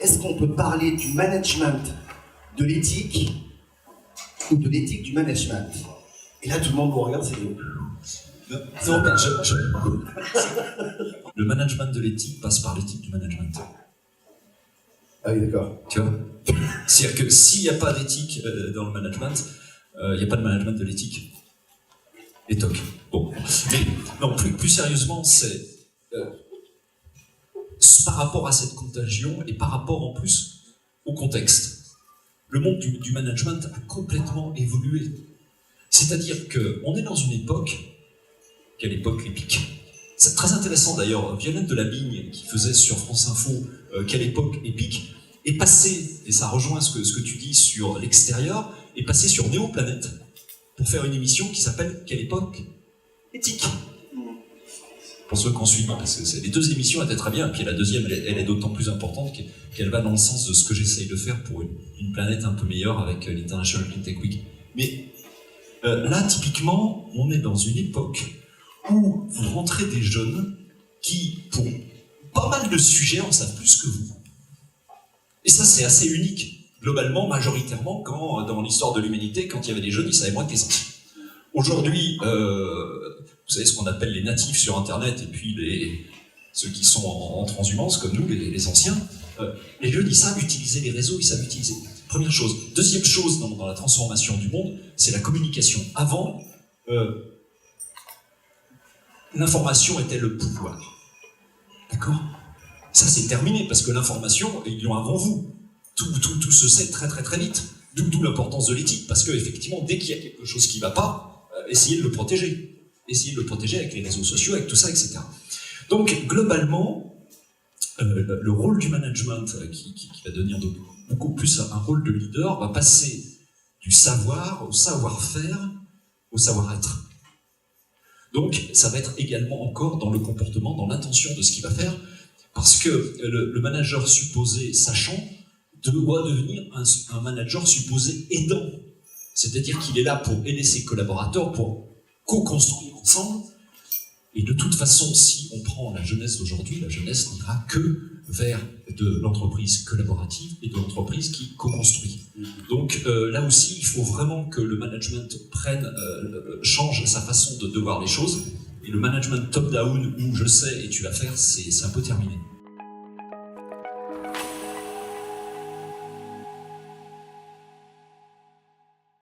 est-ce qu'on peut parler du management de l'éthique ou de l'éthique du management? Et là, tout le monde vous regarde, c'est vous. Non, le management de l'éthique passe par l'éthique du management. Ah oui, d'accord. Tu vois? C'est-à-dire que s'il n'y a pas d'éthique dans le management, il n'y a pas de management de l'éthique. Et toc. Bon. Mais non, plus sérieusement, c'est par rapport à cette contagion et par rapport en plus au contexte. Le monde du management a complètement évolué. C'est-à-dire qu'on est dans une époque, quelle époque épique. C'est très intéressant d'ailleurs, Violaine Delabigne qui faisait sur France Info quelle époque épique, est passée, et ça rejoint ce que tu dis sur l'extérieur, est passée sur Néoplanète pour faire une émission qui s'appelle Quelle époque éthique. Pour ceux qui ont suivi, parce que les deux émissions étaient très bien, et puis la deuxième, elle est d'autant plus importante qu'elle va dans le sens de ce que j'essaye de faire pour une planète un peu meilleure avec l'International Clean Tech Week. Mais là, typiquement, on est dans une époque où vous rentrez des jeunes qui, pour pas mal de sujets, en savent plus que vous. Et ça, c'est assez unique, globalement, majoritairement, quand, dans l'histoire de l'humanité, quand il y avait des jeunes, ils savaient moins que les anciens. Aujourd'hui, vous savez ce qu'on appelle les natifs sur Internet, et puis ceux qui sont en transhumance, comme nous, les anciens, les jeunes, ils savent utiliser les réseaux, ils savent utiliser. Première chose. Deuxième chose dans la transformation du monde, c'est la communication. Avant, l'information était le pouvoir. D'accord? Ça, c'est terminé, parce que l'information, ils l'ont avant vous. Tout se sait très très très vite. D'où l'importance de l'éthique, parce qu'effectivement, dès qu'il y a quelque chose qui ne va pas, essayez de le protéger. Essayez de le protéger avec les réseaux sociaux, avec tout ça, etc. Donc, globalement, le rôle du management, qui va devenir beaucoup plus un rôle de leader, va passer du savoir au savoir-faire, au savoir-être. Donc, ça va être également encore dans le comportement, dans l'intention de ce qu'il va faire, parce que le manager supposé sachant doit devenir un manager supposé aidant. C'est-à-dire qu'il est là pour aider ses collaborateurs, pour co-construire ensemble. Et de toute façon, si on prend la jeunesse d'aujourd'hui, la jeunesse n'ira que vers de l'entreprise collaborative et de l'entreprise qui co-construit. Donc là aussi, il faut vraiment que le management change sa façon de voir les choses. Et le management top-down, où je sais et tu vas faire, c'est un peu terminé.